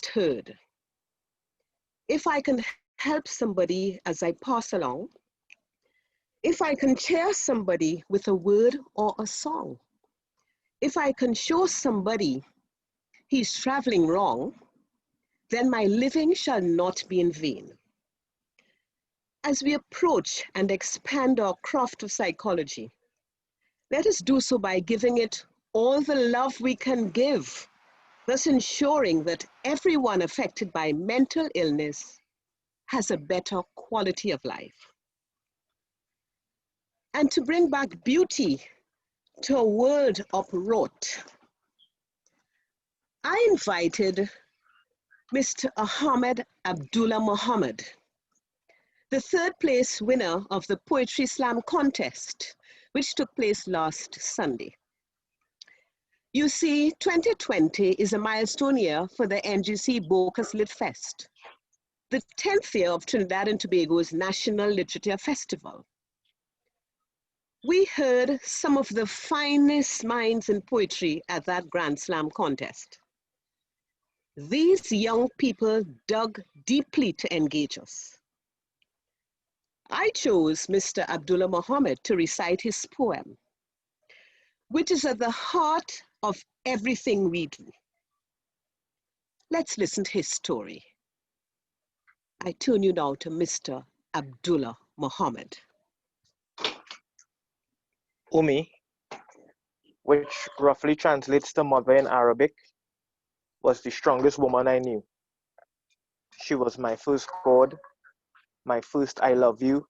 heard. If I can help somebody as I pass along, if I can cheer somebody with a word or a song, if I can show somebody he's traveling wrong, then my living shall not be in vain. As we approach and expand our craft of psychology, let us do so by giving it all the love we can give, thus ensuring that everyone affected by mental illness has a better quality of life. And to bring back beauty to a world uprooted, I invited Mr. Ahmad Abdullah-Muhammad, the third place winner of the Poetry Slam contest, which took place last Sunday. You see, 2020 is a milestone year for the NGC Bocas Lit Fest, the 10th year of Trinidad and Tobago's National Literature Festival. We heard some of the finest minds in poetry at that Grand Slam contest. These young people dug deeply to engage us. I chose Mr. Abdullah-Muhammad to recite his poem, which is at the heart of everything we do. Let's listen to his story. I turn you now to Mr. Abdullah-Muhammad. Umi, which roughly translates to mother in Arabic, was the strongest woman I knew. She was my first God, my first I love you,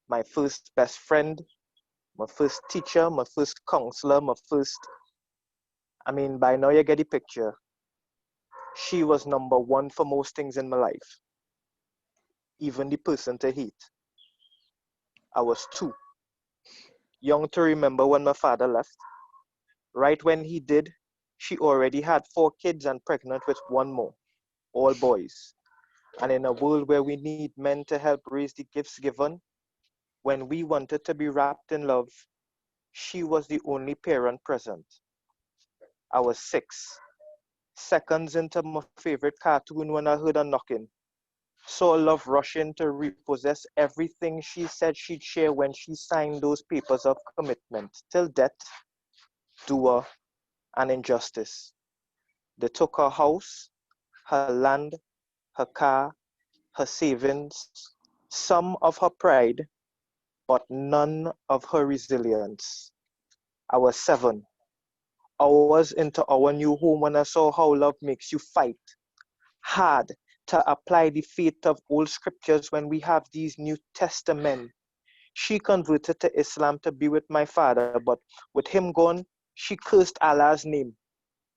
my first best friend, my first teacher, my first counselor, by now you get the picture. She was number one for most things in my life, even the person to hate. I was 2, young to remember when my father left. Right when he did, she already had 4 kids and pregnant with 1 more, all boys. And in a world where we need men to help raise the gifts given, when we wanted to be wrapped in love, she was the only parent present. I was 6, seconds into my favorite cartoon when I heard her knocking. Saw love rushing to repossess everything she said she'd share when she signed those papers of commitment, till death, doer, and injustice. They took her house, her land, her car, her savings, some of her pride, but none of her resilience. I was 7, hours into our new home when I saw how love makes you fight hard to apply the faith of old scriptures when we have these New Testament. She converted to Islam to be with my father, but with him gone, she cursed Allah's name.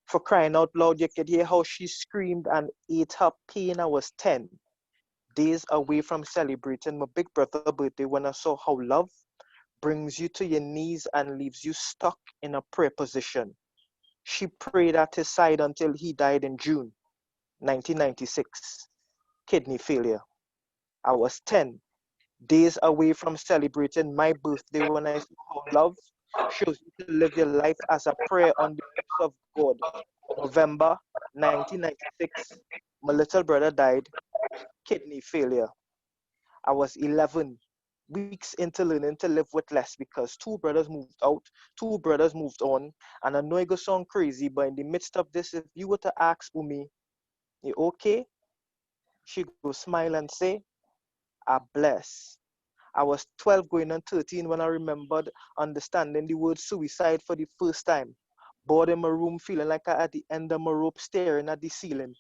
For crying out loud, you could hear how she screamed and ate her pain. I was 10, days away from celebrating my big brother's birthday when I saw how love brings you to your knees and leaves you stuck in a prayer position. She prayed at his side until he died in June 1996, kidney failure. I was 10, days away from celebrating my birthday when I saw how love shows you to live your life as a prayer on the lips of God. November 1996, my little brother died, kidney failure. I was 11, weeks into learning to live with less because 2 brothers moved out, 2 brothers moved on, and I know it goes sound crazy, but in the midst of this, if you were to ask Umi, you okay? She go smile and say, I bless. I was 12 going on 13 when I remembered understanding the word suicide for the first time. Bored in my room, feeling like I at the end of my rope, staring at the ceiling.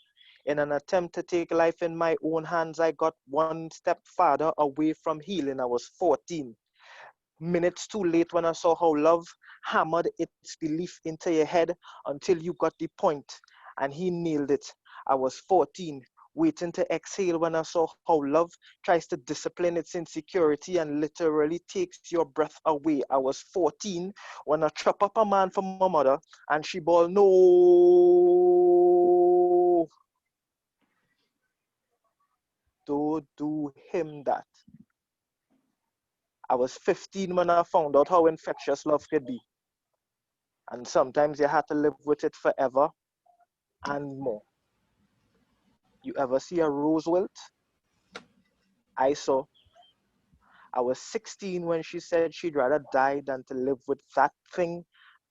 In an attempt to take life in my own hands, I got one step farther away from healing. I was 14. Minutes too late when I saw how love hammered its belief into your head until you got the point, and he nailed it. I was 14, waiting to exhale when I saw how love tries to discipline its insecurity and literally takes your breath away. I was 14 when I chop up a man for my mother and she bawled, no, don't do him that. I was 15 when I found out how infectious love could be. And sometimes you had to live with it forever and more. You ever see a rose wilt? I saw. I was 16 when she said she'd rather die than to live with that thing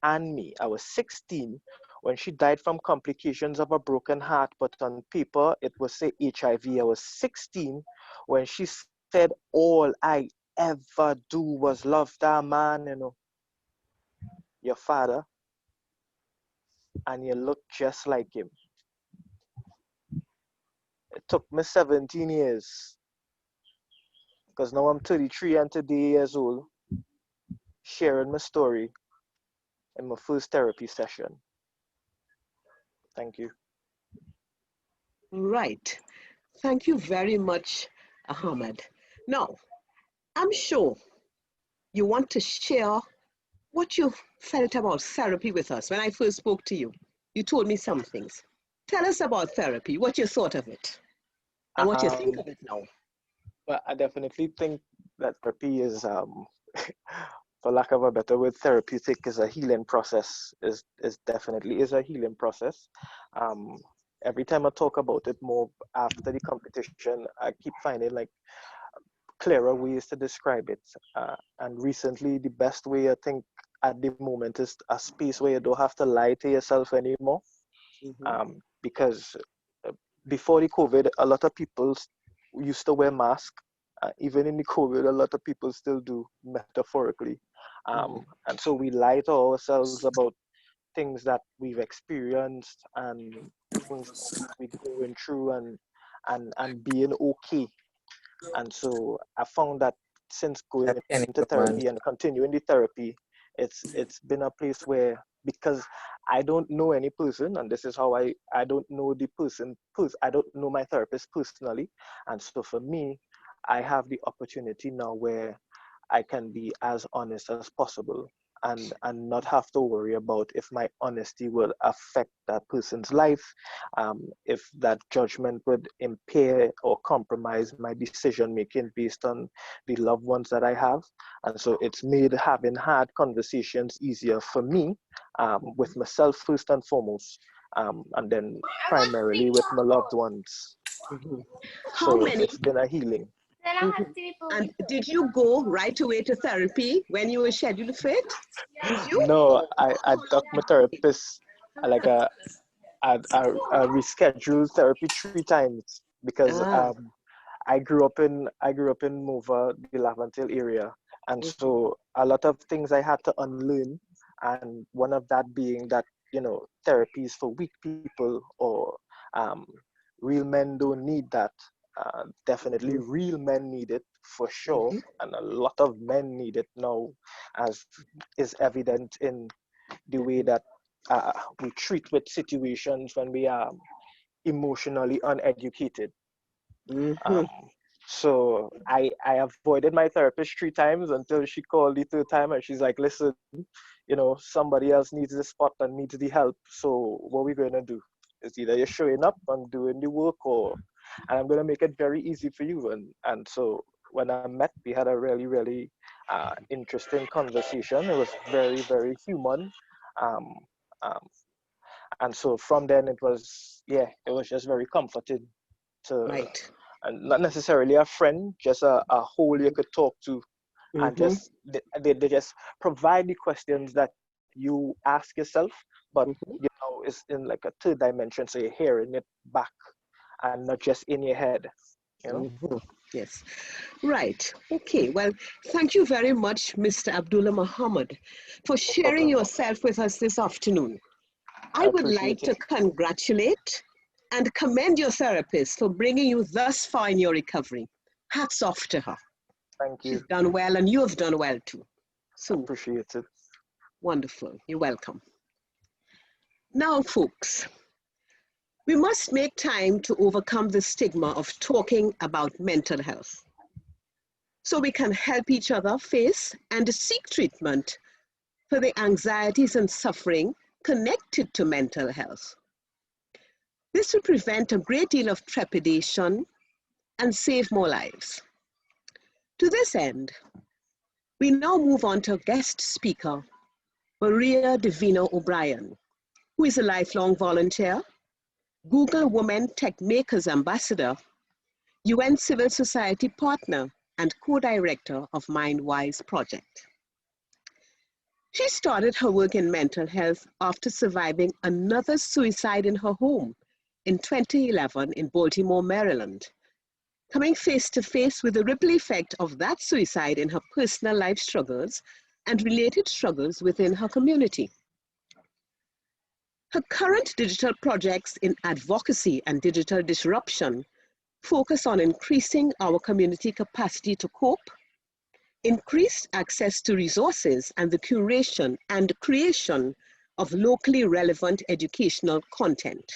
and me. I was 16 when she died from complications of a broken heart, but on paper it was say HIV. I was 16 when she said all I ever do was love that man, your father, and you look just like him. It took me 17 years, because now I'm 33 and 30 years old, sharing my story in my first therapy session. Thank you. Right. Thank you very much, Ahmad. Now, I'm sure you want to share what you felt about therapy with us. When I first spoke to you, you told me some things. Tell us about therapy, what you thought of it, and what you think of it now. But I definitely think that therapy is, for lack of a better word, therapeutic is a healing process. Is definitely is a healing process. Every time I talk about it more after the competition, I keep finding like clearer ways to describe it. And recently, the best way I think at the moment is a space where you don't have to lie to yourself anymore. Because before the COVID, a lot of people used to wear masks. Even in the COVID, a lot of people still do, metaphorically. And so we lie to ourselves about things that we've experienced and things we're going through and being okay. And so I found that since going into therapy and continuing the therapy, it's been a place where, because I don't know any person, and this is how I don't know the person, I don't know my therapist personally. And so for me, I have the opportunity now where I can be as honest as possible and not have to worry about if my honesty will affect that person's life, if that judgment would impair or compromise my decision making based on the loved ones that I have. And so it's made having hard conversations easier for me, with myself first and foremost, and then primarily with my loved ones. How So many? it's been a healing. And did you go right away to therapy when you were scheduled for it? Did you? No, I talked my therapist like I rescheduled therapy 3 times because I grew up in Mova, the Laventille area, and so a lot of things I had to unlearn, and one of that being that therapy is for weak people, or real men don't need that. Definitely real men need it for sure, and a lot of men need it now, as is evident in the way that we treat with situations when we are emotionally uneducated. So I avoided my therapist 3 times until she called the third time, and she's like, listen, somebody else needs the spot and needs the help. So what we're going to do is either you're showing up and doing the work, and I'm going to make it very easy for you. And so when I met, we had a really, really interesting conversation. It was very, very human. Um, um, and so from then it was just very comforting to, and not necessarily a friend, just a whole you could talk to, and just they just provide the questions that you ask yourself, but it's in like a third dimension, so you're hearing it back and not just in your head. Yes. Right. Okay. Well, thank you very much, Mr. Abdullah-Muhammad, for sharing yourself with us this afternoon. I would like to congratulate and commend your therapist for bringing you thus far in your recovery. Hats off to her. Thank you. She's done well, and you have done well too. So appreciate it. Wonderful. You're welcome. Now, folks, we must make time to overcome the stigma of talking about mental health, so we can help each other face and seek treatment for the anxieties and suffering connected to mental health. This will prevent a great deal of trepidation and save more lives. To this end, we now move on to guest speaker, Maria Divina O'Brien, who is a lifelong volunteer Google Women Tech Makers Ambassador, UN Civil Society partner, and co-director of Mindwise project. She started her work in mental health after surviving another suicide in her home in 2011 in Baltimore, Maryland, coming face to face with the ripple effect of that suicide in her personal life struggles and related struggles within her community. Her current digital projects in advocacy and digital disruption focus on increasing our community capacity to cope, increased access to resources, and the curation and creation of locally relevant educational content,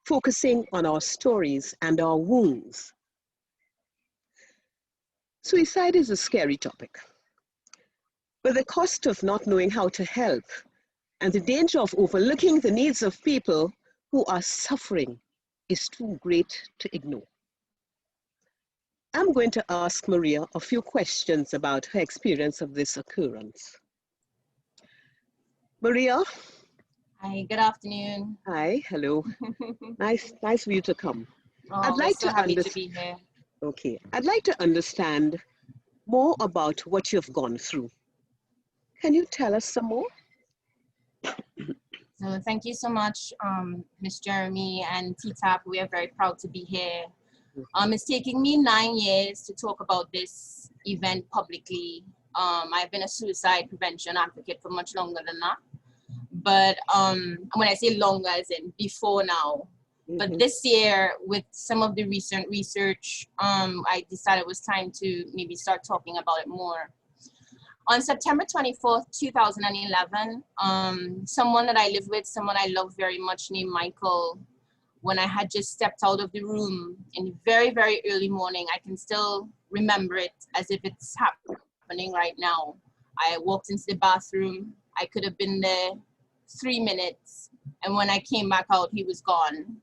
focusing on our stories and our wounds. Suicide is a scary topic, but the cost of not knowing how to help and the danger of overlooking the needs of people who are suffering is too great to ignore. I'm going to ask Maria a few questions about her experience of this occurrence. Maria? Hi, good afternoon. Hi, hello. nice for you to come. Oh, I'd like so to happy to be here. Okay, I'd like to understand more about what you've gone through. Can you tell us some more? So thank you so much, Ms. Jeremy and TTAP. We are very proud to be here. It's taking me 9 years to talk about this event publicly. I've been a suicide prevention advocate for much longer than that. But when I say longer, as in before now. But this year, with some of the recent research, I decided it was time to maybe start talking about it more. On September 24th, 2011, someone that I live with, someone I love very much named Michael, when I had just stepped out of the room in the very, very early morning, I can still remember it as if it's happening right now. I walked into the bathroom. I could have been there 3 minutes. And when I came back out, he was gone.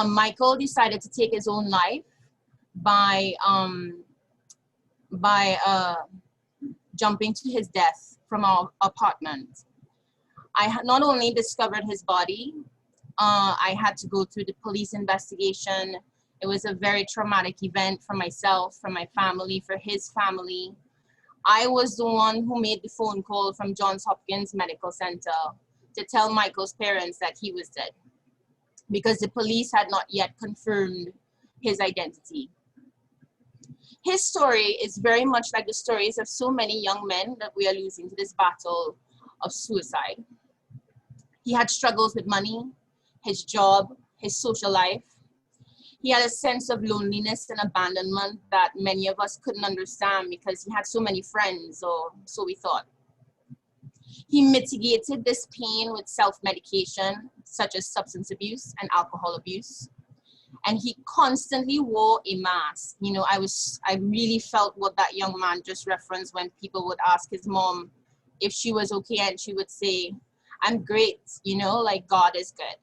Michael decided to take his own life by jumping to his death from our apartment. I had not only discovered his body, I had to go through the police investigation. It was a very traumatic event for myself, for my family, for his family. I was the one who made the phone call from Johns Hopkins Medical Center to tell Michael's parents that he was dead, because the police had not yet confirmed his identity. His story is very much like the stories of so many young men that we are losing to this battle of suicide. He had struggles with money, his job, his social life. He had a sense of loneliness and abandonment that many of us couldn't understand because he had so many friends, or so we thought. He mitigated this pain with self-medication, such as substance abuse and alcohol abuse. And he constantly wore a mask. You know, I really felt what that young man just referenced when people would ask his mom if she was okay, and she would say, "I'm great," you know, like God is good.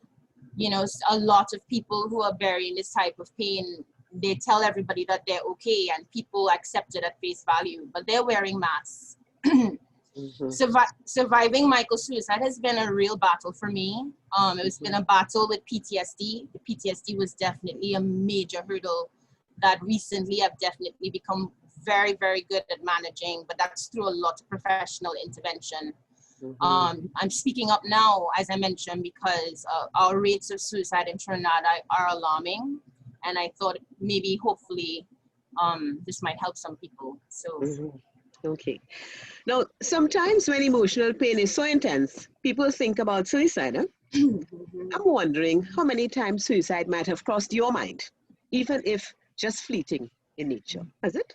You know, a lot of people who are bearing this type of pain, they tell everybody that they're okay and people accept it at face value, but they're wearing masks. Surviving Michael's suicide has been a real battle for me. It's been a battle with PTSD. The PTSD was definitely a major hurdle that recently I've definitely become very, very good at managing, but that's through a lot of professional intervention. I'm speaking up now, as I mentioned, because our rates of suicide in Trinidad are alarming, and I thought maybe, hopefully, this might help some people. So. Okay. Now, sometimes when emotional pain is so intense, people think about suicide. Huh? I'm wondering how many times suicide might have crossed your mind, even if just fleeting in nature. Has it?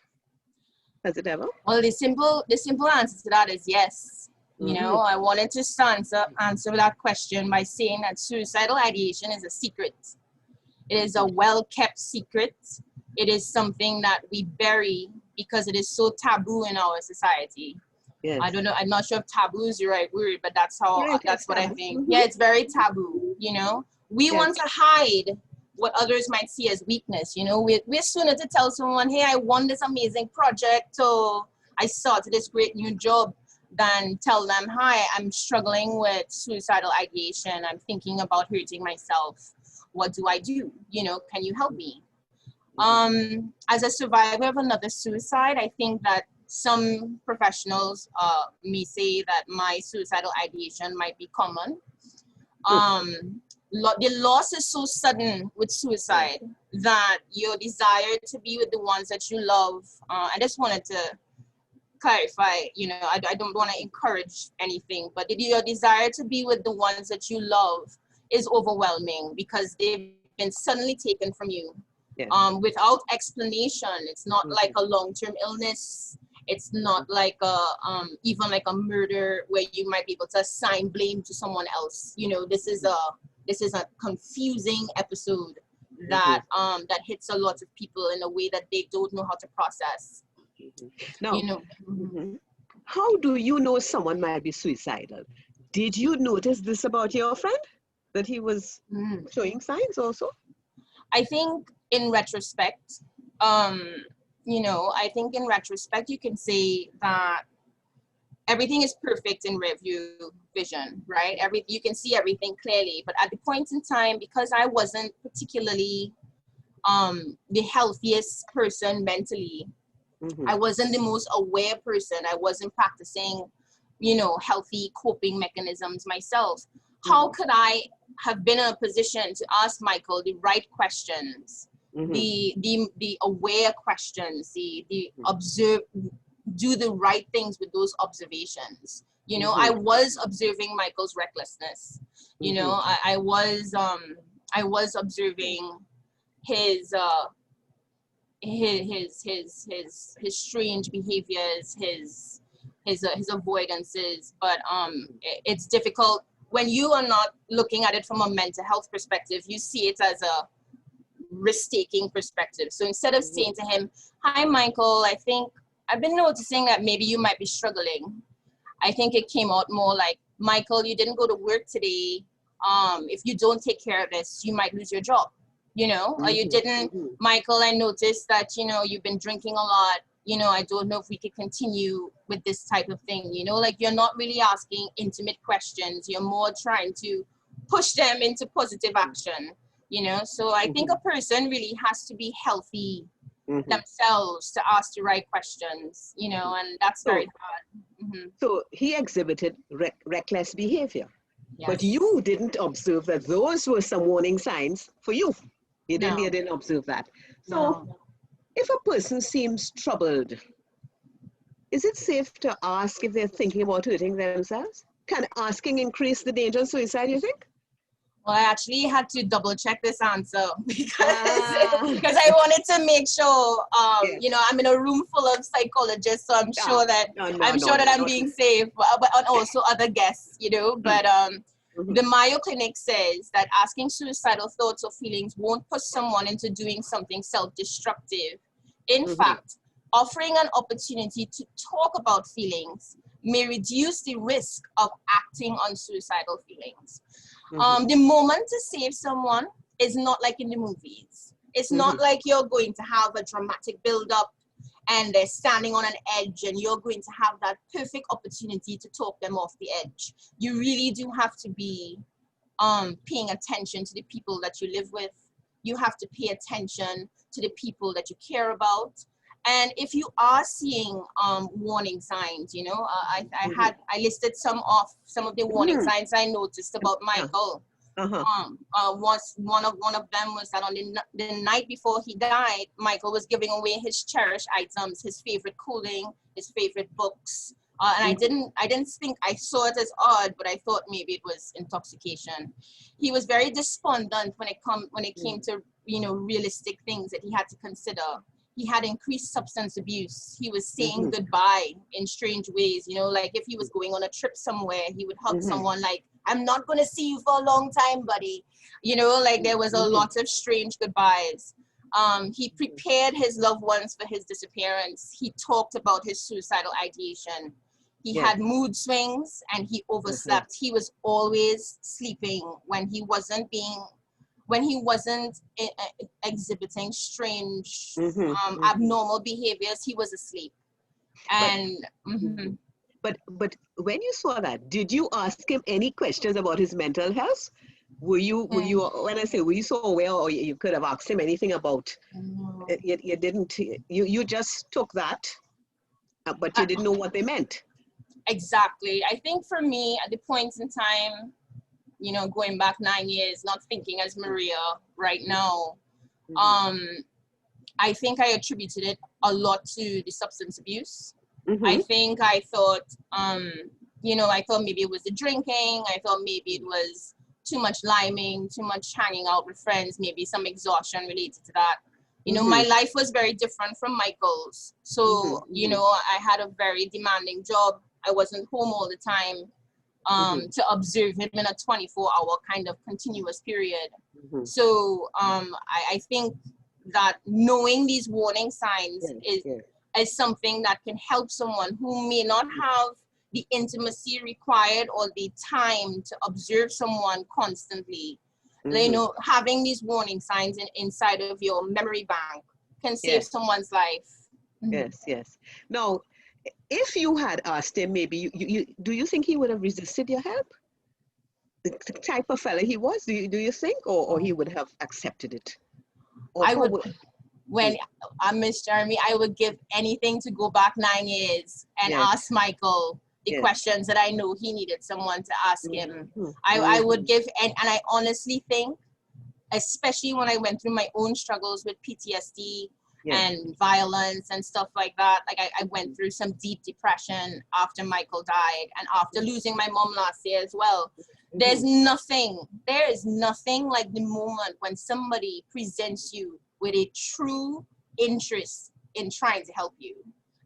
Has it ever? Well, the simple answer to that is yes. You know, I wanted to answer that question by saying that suicidal ideation is a secret. It is a well-kept secret. It is something that we bury because it is so taboo in our society. Yes. I don't know, I'm not sure if taboo is the right word, but that's what I think. Yeah, it's very taboo, you know. We want to hide what others might see as weakness, you know. We're sooner to tell someone, hey, I won this amazing project, or I started this great new job, than tell them, hi, I'm struggling with suicidal ideation. I'm thinking about hurting myself. What do I do? You know, can you help me? As a survivor of another suicide, I think that some professionals may say that my suicidal ideation might be common. The loss is so sudden with suicide that your desire to be with the ones that you love, I just wanted to clarify, you know, I don't want to encourage anything, but your desire to be with the ones that you love is overwhelming because they've been suddenly taken from you. Without explanation. It's not like a long-term illness. It's not like a even like a murder where you might be able to assign blame to someone else. You know, this is a confusing episode that that hits a lot of people in a way that they don't know how to process. Now, You know, how do you know someone might be suicidal? Did you notice this about your friend, that he was showing signs also? I think in retrospect, you know, I think in retrospect, you can say that everything is perfect in review vision, right? You can see everything clearly, but at the point in time, because I wasn't particularly the healthiest person mentally, I wasn't the most aware person. I wasn't practicing, you know, healthy coping mechanisms myself. How could I have been in a position to ask Michael the right questions, the aware questions, the observe, do the right things with those observations? You know, I was observing Michael's recklessness. You know, I was observing his strange behaviors, his avoidances. But it's difficult when you are not looking at it from a mental health perspective. You see it as a risk-taking perspective. So instead of saying to him, hi Michael, I think I've been noticing that maybe you might be struggling, I think it came out more like, Michael, you didn't go to work today. If you don't take care of this, you might lose your job. You know, or you didn't, Michael, I noticed that, you know, you've been drinking a lot. You know, I don't know if we could continue with this type of thing. You know, like, you're not really asking intimate questions. You're more trying to push them into positive action, you know. So I think a person really has to be healthy themselves to ask the right questions, you know, and that's very hard. So he exhibited reckless behavior. Yes. But you didn't observe that those were some warning signs for you. You didn't observe that. So if a person seems troubled, is it safe to ask if they're thinking about hurting themselves? Can asking increase the danger of suicide, you think? Well, I actually had to double check this answer because I wanted to make sure, you know, I'm in a room full of psychologists, so I'm sure that I'm being safe, but also other guests, you know. But the Mayo Clinic says that asking suicidal thoughts or feelings won't push someone into doing something self-destructive. In fact, offering an opportunity to talk about feelings may reduce the risk of acting on suicidal feelings. The moment to save someone is not like in the movies. It's not like you're going to have a dramatic build-up and they're standing on an edge and you're going to have that perfect opportunity to talk them off the edge. You really do have to be paying attention to the people that you live with. You have to pay attention to the people that you care about. And if you are seeing warning signs, you know, I listed some of the warning signs I noticed about Michael. One of them was that on the night before he died, Michael was giving away his cherished items, his favorite cooling, his favorite books. And I didn't think, I saw it as odd, but I thought maybe it was intoxication. He was very despondent when it came to, you know, realistic things that he had to consider. He had increased substance abuse. He was saying goodbye in strange ways, you know, like if he was going on a trip somewhere, he would hug someone like, I'm not going to see you for a long time, buddy. You know, like there was a lot of strange goodbyes. He prepared his loved ones for his disappearance. He talked about his suicidal ideation. He had mood swings and he overslept. He was always sleeping when he wasn't exhibiting strange, abnormal behaviors. He was asleep. And But when you saw that, did you ask him any questions about his mental health? Were you when I say were you so aware, or you could have asked him anything about? You didn't. You just took that, but you didn't know what they meant. Exactly. I think for me, at the point in time, you know, going back 9 years, not thinking as Maria right now, I think I attributed it a lot to the substance abuse. I think I thought, you know, I thought maybe it was the drinking. I thought maybe it was too much liming, too much hanging out with friends, maybe some exhaustion related to that. You know, my life was very different from Michael's. So, you know, I had a very demanding job. I wasn't home all the time to observe him in a 24-hour kind of continuous period. So I think that knowing these warning signs is something that can help someone who may not have the intimacy required or the time to observe someone constantly. You know, having these warning signs inside of your memory bank can save someone's life. Yes. Now, if you had asked him, maybe do you think he would have resisted your help? The type of fella he was, do you think, or he would have accepted it? Or I would, when Miss Jeremy, I would give anything to go back 9 years and ask Michael the questions that I know he needed someone to ask him. I would give, and I honestly think, especially when I went through my own struggles with PTSD and violence and stuff like that, like I went through some deep depression after Michael died and after losing my mom last year as well. There is nothing like the moment when somebody presents you with a true interest in trying to help you.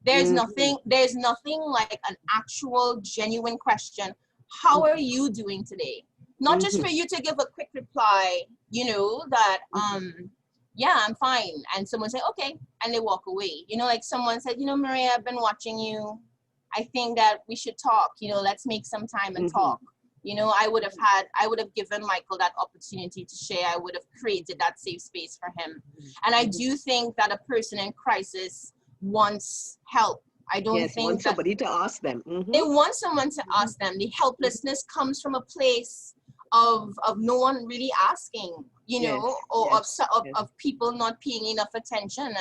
There's nothing like an actual genuine question. How are you doing today? Not just for you to give a quick reply, you know, that yeah, I'm fine, and someone say okay, and they walk away. You know, like someone said, you know, Maria, I've been watching you. I think that we should talk. You know, let's make some time and talk. You know, I would have given Michael that opportunity to share. I would have created that safe space for him. And I do think that a person in crisis wants help. I don't think want somebody to ask them. They want someone to ask them. The helplessness comes from a place of no one really asking, you know, or of people not paying enough attention.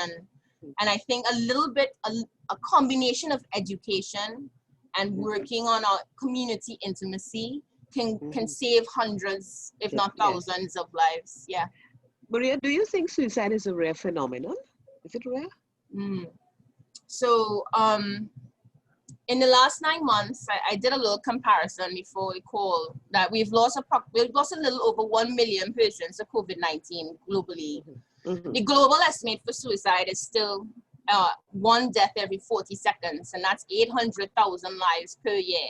And I think a little bit, a combination of education and working on our community intimacy can save hundreds, if not thousands of lives. Yeah. Maria, do you think suicide is a rare phenomenon? Is it rare? So in the last 9 months, I did a little comparison before we call that we've lost a little over 1 million persons to COVID-19 globally. The global estimate for suicide is still 1 death every 40 seconds, and that's 800,000 lives per year.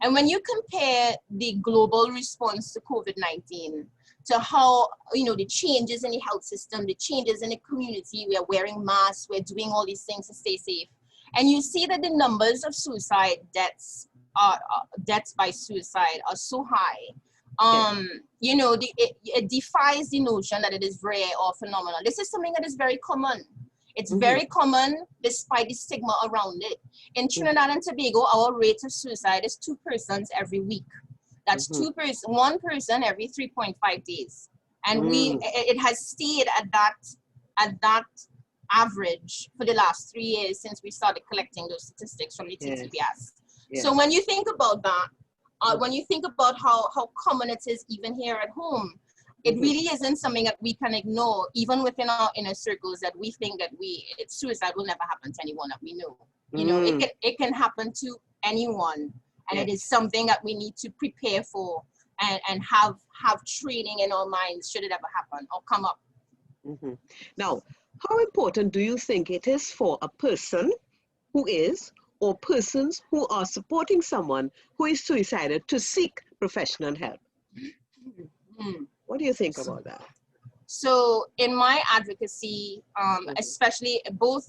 And when you compare the global response to COVID-19 to how, you know, the changes in the health system, the changes in the community, we are wearing masks, we're doing all these things to stay safe. And you see that the numbers of suicide deaths by suicide are so high. You know, it defies the notion that it is rare or phenomenal. This is something that is very common. It's very common despite the stigma around it. In Trinidad and Tobago, our rate of suicide is 2 persons every week. That's 1 person every 3.5 days. And it has stayed at that average for the last 3 years since we started collecting those statistics from the TTAP. So when you think about that, when you think about how common it is even here at home, it really isn't something that we can ignore, even within our inner circles, that we think that suicide will never happen to anyone that we know. You know, it can happen to anyone, and it is something that we need to prepare for and have training in our minds should it ever happen or come up. Now, how important do you think it is for a person who is, or persons who are supporting someone who is suicidal, to seek professional help? What do you think about that? So in my advocacy, especially both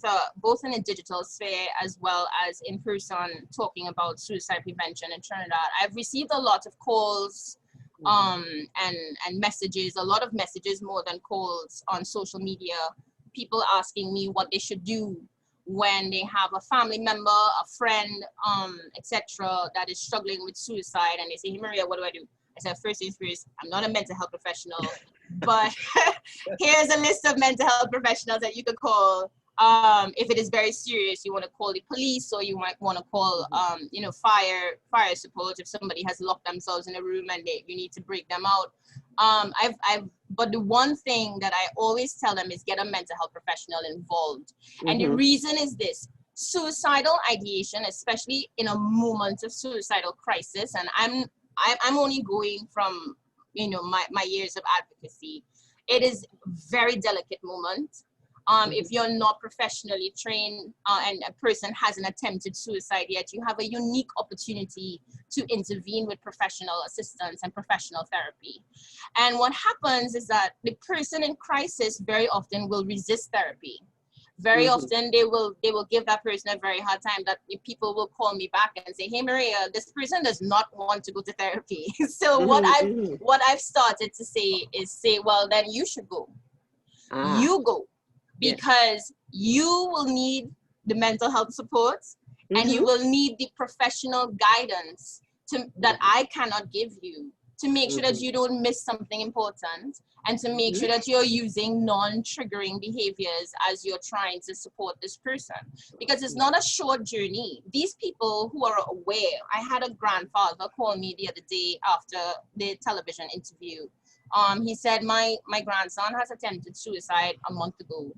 in the digital sphere as well as in person, talking about suicide prevention in Trinidad, I've received a lot of calls and messages, a lot of messages more than calls on social media, people asking me what they should do when they have a family member, a friend, etc., that is struggling with suicide, and they say, "Hey, Maria, what do I do?" I said, first things first, I'm not a mental health professional, but here's a list of mental health professionals that you could call. If it is very serious, you want to call the police, or you might want to call, fire support if somebody has locked themselves in a room and you need to break them out. But the one thing that I always tell them is get a mental health professional involved. And the reason is this: suicidal ideation, especially in a moment of suicidal crisis, and I'm only going from, my years of advocacy. It is very delicate moment. If you're not professionally trained and a person hasn't attempted suicide yet, you have a unique opportunity to intervene with professional assistance and professional therapy. And what happens is that the person in crisis very often will resist therapy. Very often they will give that person a very hard time. That people will call me back and say, "Hey, Maria, this person does not want to go to therapy." So what I've started to say is, well, then you should go. You go. Because you will need the mental health support, and you will need the professional guidance that I cannot give you, to make sure that you don't miss something important, and to make sure that you're using non-triggering behaviors as you're trying to support this person. Because it's not a short journey. These people who are aware, I had a grandfather call me the other day after the television interview. He said, my grandson has attempted suicide a month ago.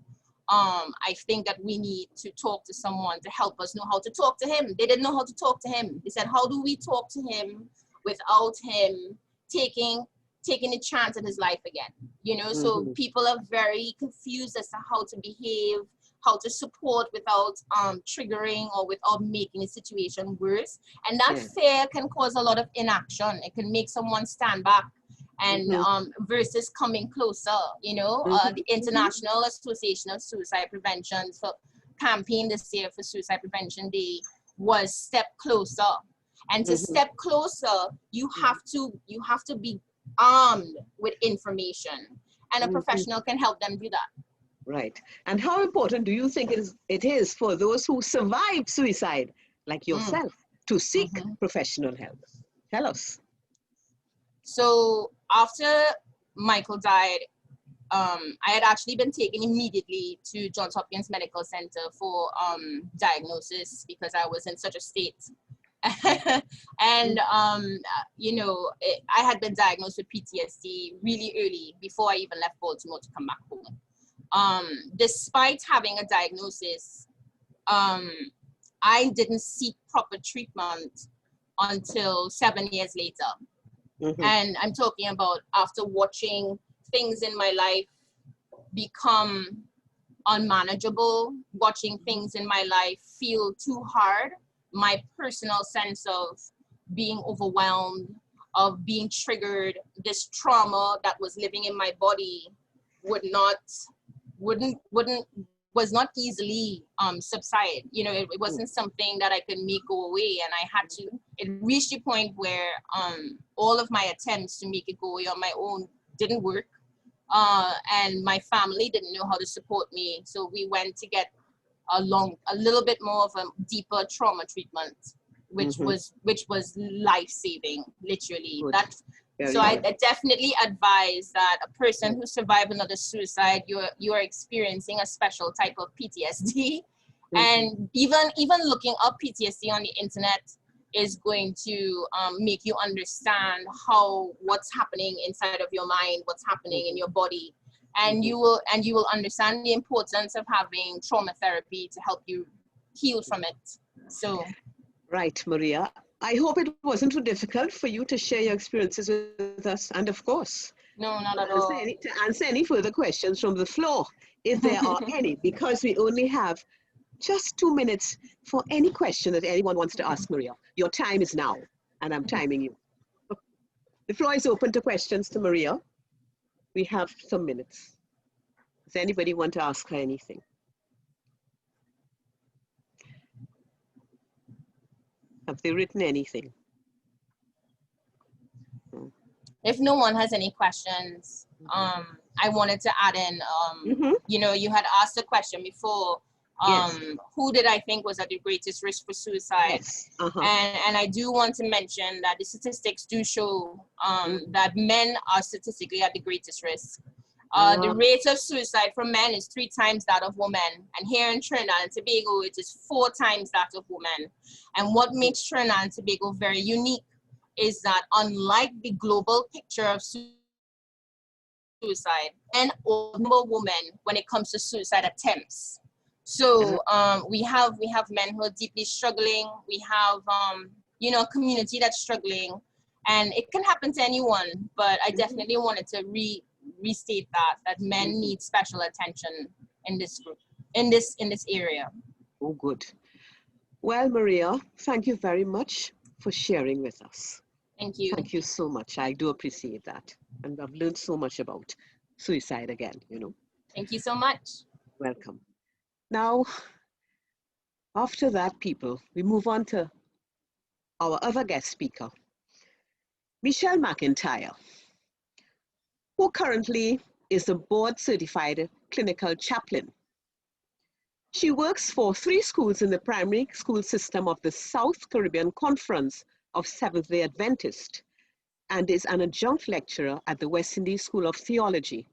I think that we need to talk to someone to help us know how to talk to him. They didn't know how to talk to him. They said, how do we talk to him without him taking a chance at his life again? So people are very confused as to how to behave, how to support without triggering or without making the situation worse. And that fear can cause a lot of inaction. It can make someone stand back and versus coming closer. The International Association of Suicide Prevention campaign this year for Suicide Prevention Day was Step Closer. And to step closer, you have to be armed with information, and a professional can help them do that. Right. And how important do you think it is for those who survive suicide, like yourself, to seek professional help? Tell us. So after Michael died, I had actually been taken immediately to Johns Hopkins Medical Center for diagnosis, because I was in such a state. And I had been diagnosed with PTSD really early, before I even left Baltimore to come back home. Despite having a diagnosis, I didn't seek proper treatment until 7 years later. And I'm talking about after watching things in my life become unmanageable, watching things in my life feel too hard, my personal sense of being overwhelmed, of being triggered, this trauma that was living in my body was not easily subside. It wasn't something that I could make go away, and it reached a point where all of my attempts to make it go away on my own didn't work, and my family didn't know how to support me. So we went to get a little bit more of a deeper trauma treatment, which was life-saving, literally. I definitely advise that a person who survived another suicide, you are experiencing a special type of PTSD. And even looking up PTSD on the internet is going to make you understand what's happening inside of your mind, what's happening in your body. And you will understand the importance of having trauma therapy to help you heal from it. So, right, Maria. I hope it wasn't too difficult for you to share your experiences with us, and of course, no, not at all. To answer any further questions from the floor, if there are any, because we only have just 2 minutes for any question that anyone wants to ask Maria. Your time is now, and I'm timing you. The floor is open to questions to Maria. We have some minutes. Does anybody want to ask her anything? Have they written anything? If no one has any questions, I wanted to add in, you had asked a question before, Yes. Who did I think was at the greatest risk for suicide? Yes. And I do want to mention that the statistics do show that men are statistically at the greatest risk. The rate of suicide for men is 3 times that of women. And here in Trinidad and Tobago, it is 4 times that of women. And what makes Trinidad and Tobago very unique is that unlike the global picture of suicide, men or women when it comes to suicide attempts. So we have men who are deeply struggling. We have a community that's struggling, and it can happen to anyone. But I definitely wanted to restate that men need special attention in this group, in this area. Oh, good. Well, Maria, thank you very much for sharing with us. Thank you. Thank you so much. I do appreciate that. And I've learned so much about suicide again, Thank you so much. Welcome. Now, after that, people, we move on to our other guest speaker, Michelle McIntyre, who currently is a board-certified clinical chaplain. She works for 3 schools in the primary school system of the South Caribbean Conference of Seventh-day Adventist and is an adjunct lecturer at the West Indies School of Theology.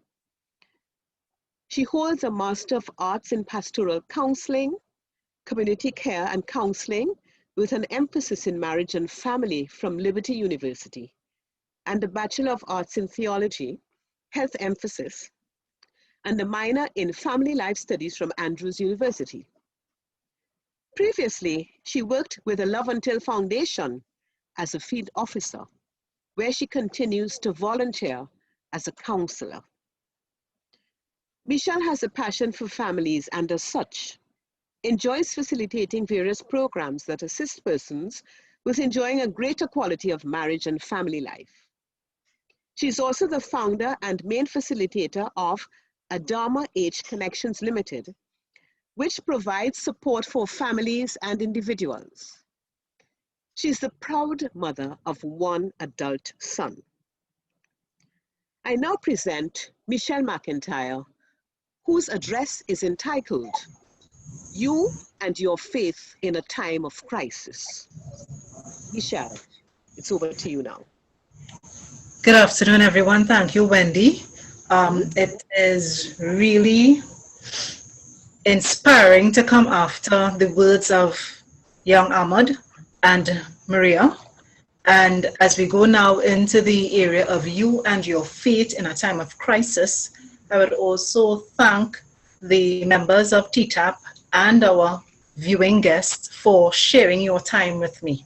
She holds a Master of Arts in Pastoral Counseling, Community Care and Counseling with an emphasis in marriage and family from Liberty University, and a Bachelor of Arts in Theology, Health Emphasis, and a minor in Family Life Studies from Andrews University. Previously, she worked with the Love Until Foundation as a field officer, where she continues to volunteer as a counselor. Michelle has a passion for families and as such, enjoys facilitating various programs that assist persons with enjoying a greater quality of marriage and family life. She's also the founder and main facilitator of Adamah Age Connections Limited, which provides support for families and individuals. She's the proud mother of 1 adult son. I now present Michelle McIntyre, whose address is entitled, You and Your Faith in a Time of Crisis. Michelle, it's over to you now. Good afternoon, everyone. Thank you, Wendy. It is really inspiring to come after the words of young Ahmad and Maria. And as we go now into the area of you and your faith in a time of crisis, I would also thank the members of TTAP and our viewing guests for sharing your time with me.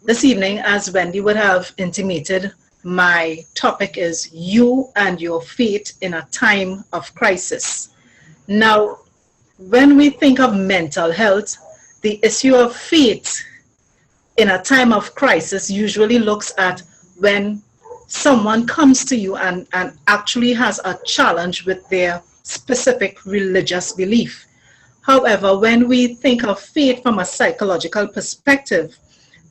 This evening, as Wendy would have intimated, my topic is you and your faith in a time of crisis. Now, when we think of mental health, the issue of faith in a time of crisis usually looks at when someone comes to you and actually has a challenge with their specific religious belief. However, when we think of faith from a psychological perspective,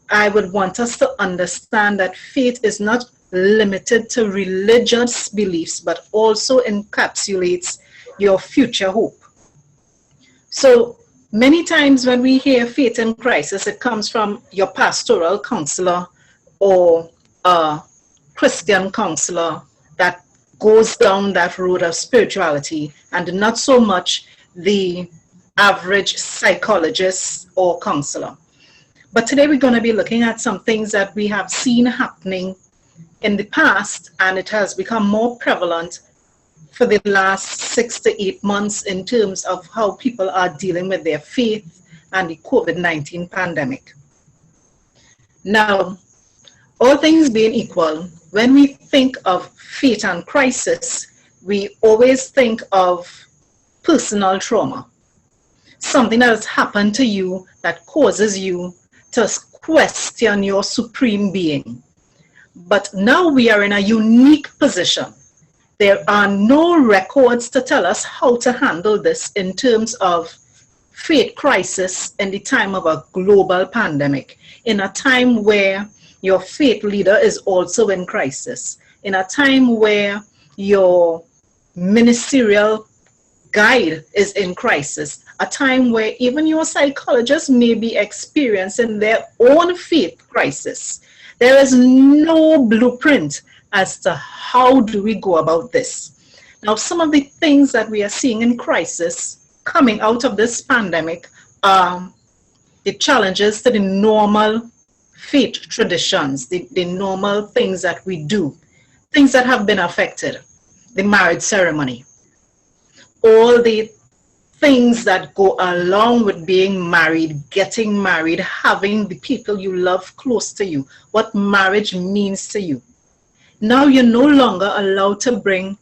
I would want us to understand that faith is not limited to religious beliefs, but also encapsulates your future hope. So many times when we hear faith in crisis, it comes from your pastoral counselor or a Christian counselor that goes down that road of spirituality, and not so much the average psychologist or counselor. But today we're going to be looking at some things that we have seen happening in the past, and it has become more prevalent for the last 6 to 8 months in terms of how people are dealing with their faith and the COVID-19 pandemic. Now, all things being equal, when we think of faith and crisis, we always think of personal trauma, something that has happened to you that causes you to question your supreme being. But now we are in a unique position. There are no records to tell us how to handle this in terms of faith crisis in the time of a global pandemic, in a time where your faith leader is also in crisis, in a time where your ministerial guide is in crisis, a time where even your psychologist may be experiencing their own faith crisis. There is no blueprint as to how do we go about this. Now, some of the things that we are seeing in crisis coming out of this pandemic are the challenges to the normal faith traditions, the normal things that we do, things that have been affected, the marriage ceremony, all the things that go along with being married, getting married, having the people you love close to you, what marriage means to you. Now you're no longer allowed to bring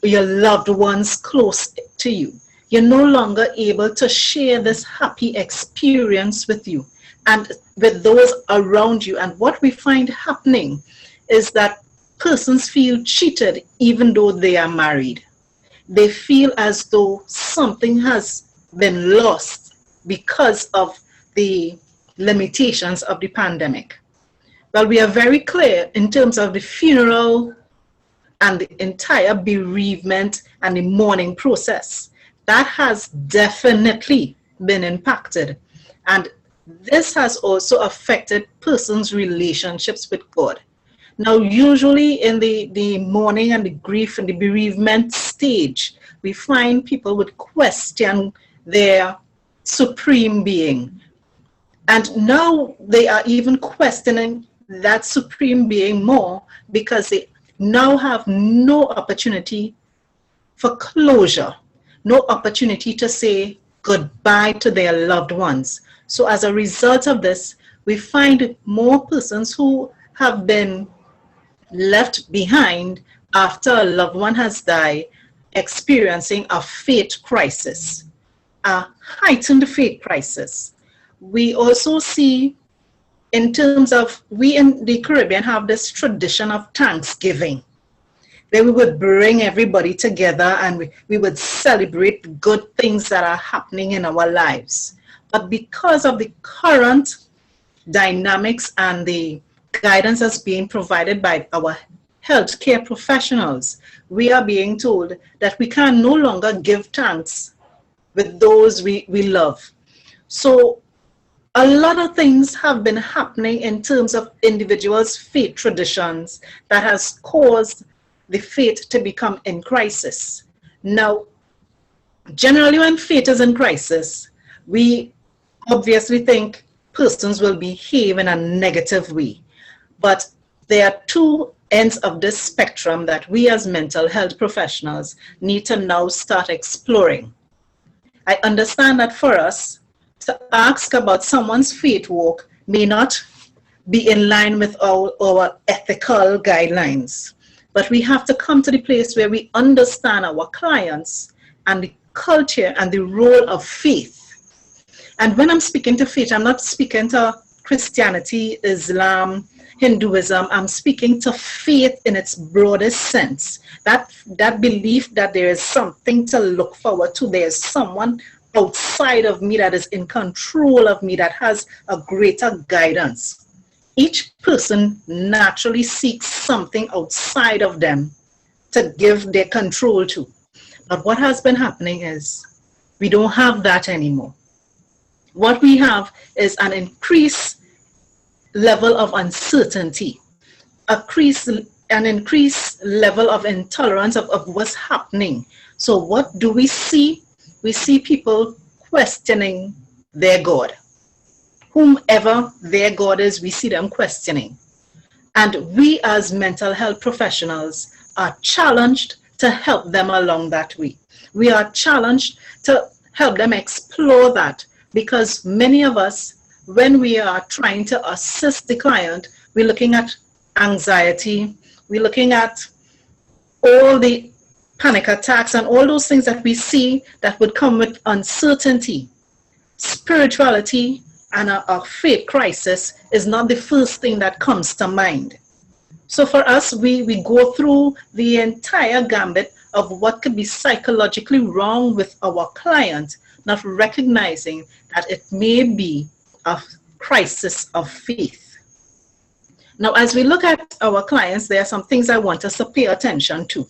your loved ones close to you. You're no longer able to share this happy experience with you and with those around you. And what we find happening is that persons feel cheated even though they are married. They feel as though something has been lost because of the limitations of the pandemic. Well, we are very clear in terms of the funeral and the entire bereavement and the mourning process. That has definitely been impacted. And this has also affected persons' relationships with God. Now, usually in the mourning and the grief and the bereavement stage, we find people would question their supreme being. And now they are even questioning that supreme being more because they now have no opportunity for closure, no opportunity to say goodbye to their loved ones. So as a result of this, we find more persons who have been left behind after a loved one has died, experiencing a faith crisis, a heightened faith crisis. We also see, in terms of, we in the Caribbean have this tradition of Thanksgiving, where we would bring everybody together and we would celebrate good things that are happening in our lives. But because of the current dynamics and the guidance that's being provided by our healthcare professionals, we are being told that we can no longer give thanks with those we love. So a lot of things have been happening in terms of individuals' faith traditions that has caused the faith to become in crisis. Now, generally when faith is in crisis, we obviously think persons will behave in a negative way. But there are two ends of this spectrum that we as mental health professionals need to now start exploring. I understand that for us, to ask about someone's faith walk may not be in line with our ethical guidelines. But we have to come to the place where we understand our clients and the culture and the role of faith. And when I'm speaking to faith, I'm not speaking to Christianity, Islam, Hinduism. I'm speaking to faith in its broadest sense. That belief that there is something to look forward to. There's someone outside of me that is in control of me, that has a greater guidance. Each person naturally seeks something outside of them to give their control to. But what has been happening is we don't have that anymore. What we have is an increased level of uncertainty, an increased level of intolerance of what's happening. So what do we see? We see people questioning their God. Whomever their God is, we see them questioning. And we as mental health professionals are challenged to help them along that way. We are challenged to help them explore that, because many of us, when we are trying to assist the client, we're looking at anxiety, we're looking at all the panic attacks and all those things that we see that would come with uncertainty. Spirituality and a faith crisis is not the first thing that comes to mind. So for us, we go through the entire gambit of what could be psychologically wrong with our client, not recognizing that it may be a crisis of faith. Now, as we look at our clients, there are some things I want us to pay attention to.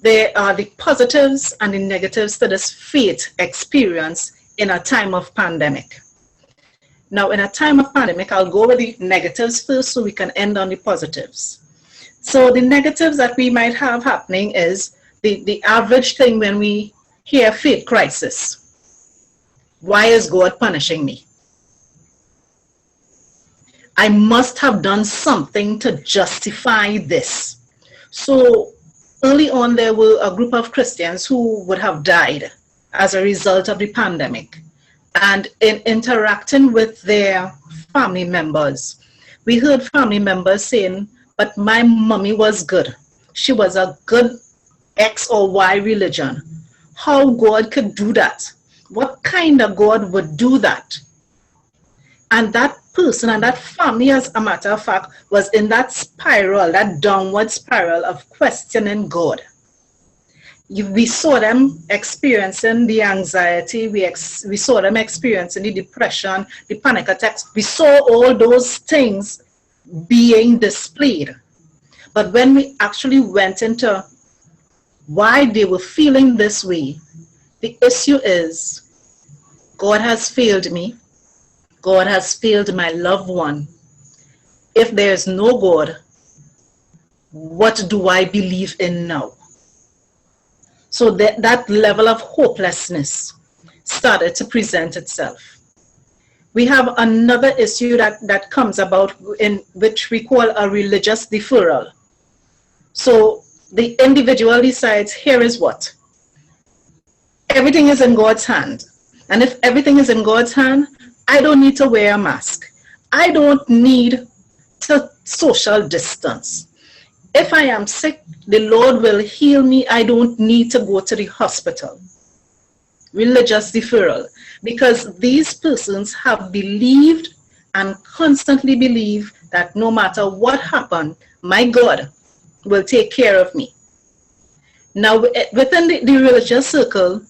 there are the positives and the negatives to this faith experience in a time of pandemic. Now, in a time of pandemic, I'll go with the negatives first so we can end on the positives. So the negatives that we might have happening is the average thing when we hear faith crisis. Why is God punishing me? I must have done something to justify this. So early on, there were a group of Christians who would have died as a result of the pandemic. And in interacting with their family members, we heard family members saying, but my mommy was good. She was a good X or Y religion. How God could do that? What kind of God would do that? And that person and that family, as a matter of fact, was in that spiral, that downward spiral of questioning God. We saw them experiencing the anxiety, we saw them experiencing the depression, the panic attacks. We saw all those things being displayed. But when we actually went into why they were feeling this way, the issue is God has failed me. God has failed my loved one. If there is no God, what do I believe in now? So that level of hopelessness started to present itself. We have another issue that comes about in which we call a religious deferral. So the individual decides, here is what. Everything is in God's hand. And if everything is in God's hand, I don't need to wear a mask. I don't need to social distance. If I am sick, the Lord will heal me. I don't need to go to the hospital. Religious deferral. Because these persons have believed and constantly believe that no matter what happened, my God will take care of me. Now, within the religious circle,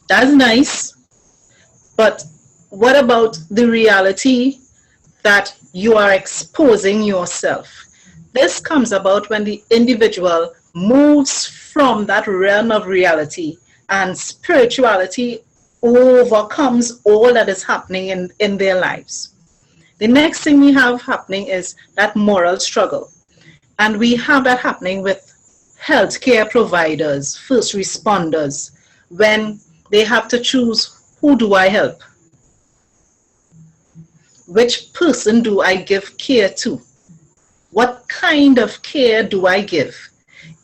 that's nice. But what about the reality that you are exposing yourself? This comes about when the individual moves from that realm of reality and spirituality overcomes all that is happening in their lives. The next thing we have happening is that moral struggle. And we have that happening with healthcare providers, first responders, when they have to choose, who do I help? Which person do I give care to? What kind of care do I give?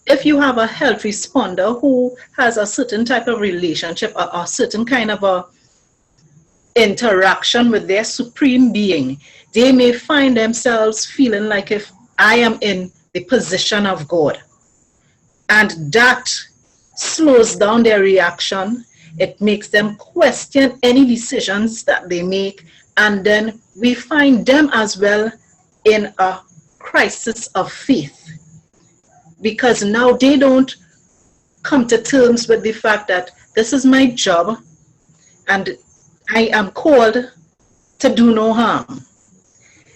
If you have a health responder who has a certain type of relationship or a certain kind of a interaction with their supreme being, they may find themselves feeling like if I am in the position of God. And that slows down their reaction. It makes them question any decisions that they make. And then we find them as well in a crisis of faith. Because now they don't come to terms with the fact that this is my job and I am called to do no harm.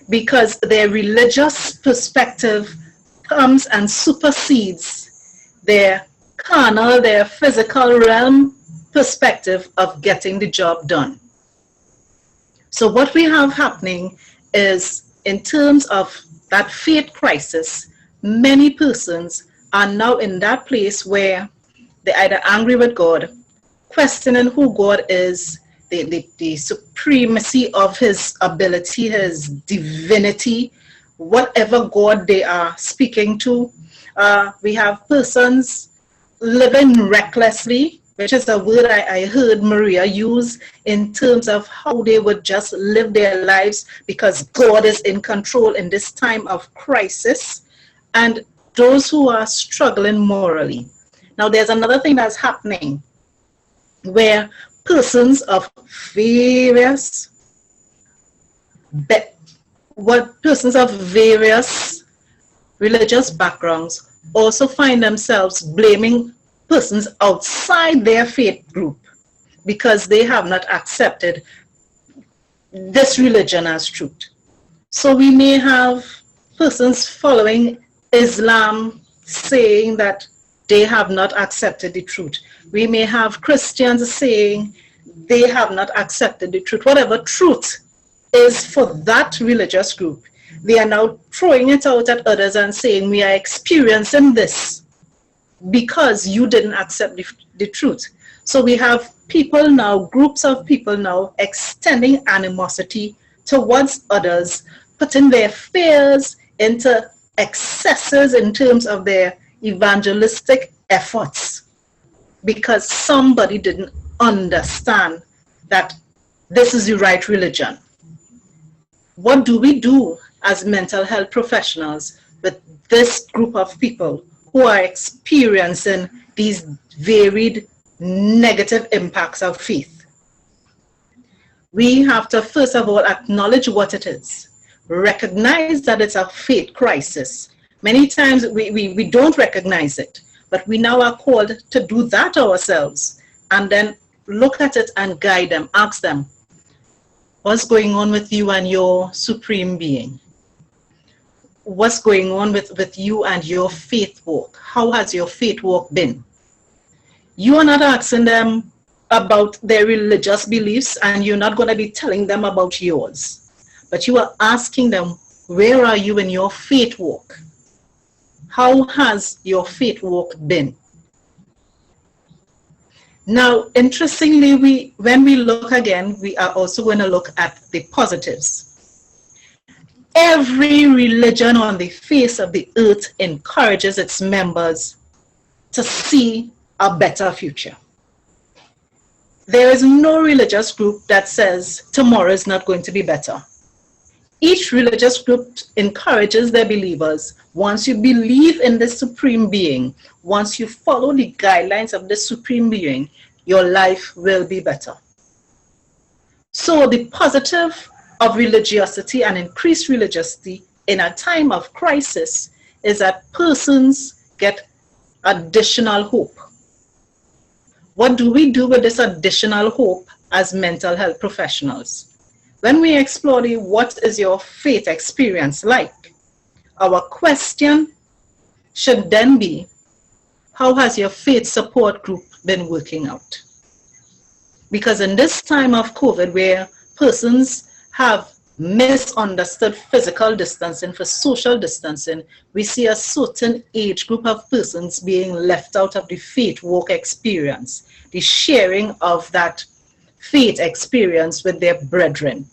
Because their religious perspective comes and supersedes their carnal, their physical realm perspective of getting the job done. So what we have happening is, in terms of that faith crisis, many persons are now in that place where they're either angry with God, questioning who God is, the supremacy of his ability, his divinity, whatever God they are speaking to. We have persons living recklessly, which is a word I heard Maria use in terms of how they would just live their lives because God is in control in this time of crisis, and those who are struggling morally. Now, there's another thing that's happening where persons of various religious backgrounds also find themselves blaming persons outside their faith group because they have not accepted this religion as truth. So we may have persons following Islam saying that they have not accepted the truth. We may have Christians saying they have not accepted the truth. Whatever truth is for that religious group, they are now throwing it out at others and saying, we are experiencing this because you didn't accept the truth. So we have people now, groups of people now extending animosity towards others, putting their fears into excesses in terms of their evangelistic efforts because somebody didn't understand that this is the right religion. What do we do as mental health professionals with this group of people who are experiencing these varied negative impacts of faith? We have to first of all acknowledge what it is, recognize that it's a faith crisis. Many times we don't recognize it, but we now are called to do that ourselves and then look at it and guide them, ask them, what's going on with you and your supreme being? What's going on with you and your faith walk? How has your faith walk been? You are not asking them about their religious beliefs and you're not going to be telling them about yours. But you are asking them, where are you in your faith walk? How has your faith walk been? Now, interestingly, when we look again, we are also going to look at the positives. Every religion on the face of the earth encourages its members to see a better future. There is no religious group that says tomorrow is not going to be better. Each religious group encourages their believers, once you believe in the supreme being, once you follow the guidelines of the supreme being, your life will be better. So the positive of religiosity and increased religiosity in a time of crisis is that persons get additional hope. What do we do with this additional hope as mental health professionals? When we explore the what is your faith experience like, our question should then be, how has your faith support group been working out? Because in this time of COVID, where persons have misunderstood physical distancing for social distancing, we see a certain age group of persons being left out of the faith walk experience, the sharing of that faith experience with their brethren.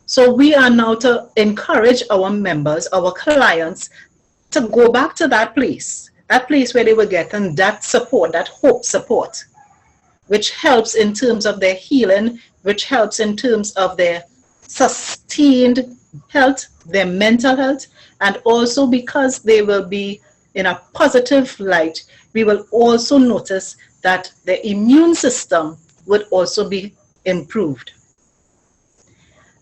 So we are now to encourage our members, our clients, to go back to that place where they were getting that support, that hope support, which helps in terms of their healing, which helps in terms of their sustained health, their mental health, and also because they will be in a positive light, we will also notice that the immune system would also be improved.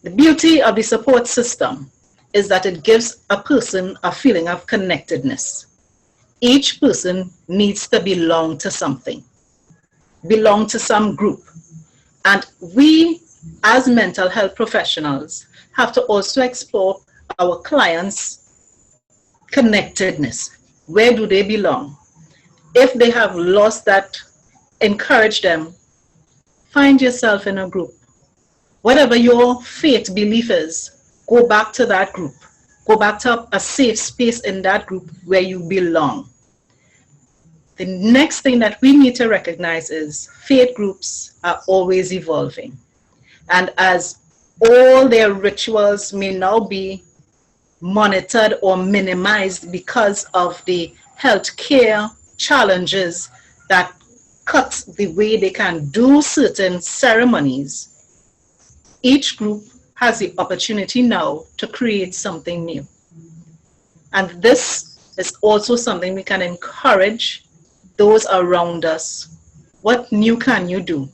The beauty of the support system is that it gives a person a feeling of connectedness. Each person needs to belong to something, belong to some group. And we, as mental health professionals, have to also explore our clients' connectedness. Where do they belong? If they have lost that, encourage them. Find yourself in a group. Whatever your faith belief is, go back to that group. Go back to a safe space in that group where you belong. The next thing that we need to recognize is faith groups are always evolving. And as all their rituals may now be monitored or minimized because of the healthcare challenges that cut the way they can do certain ceremonies, each group has the opportunity now to create something new. And this is also something we can encourage those around us. What new can you do?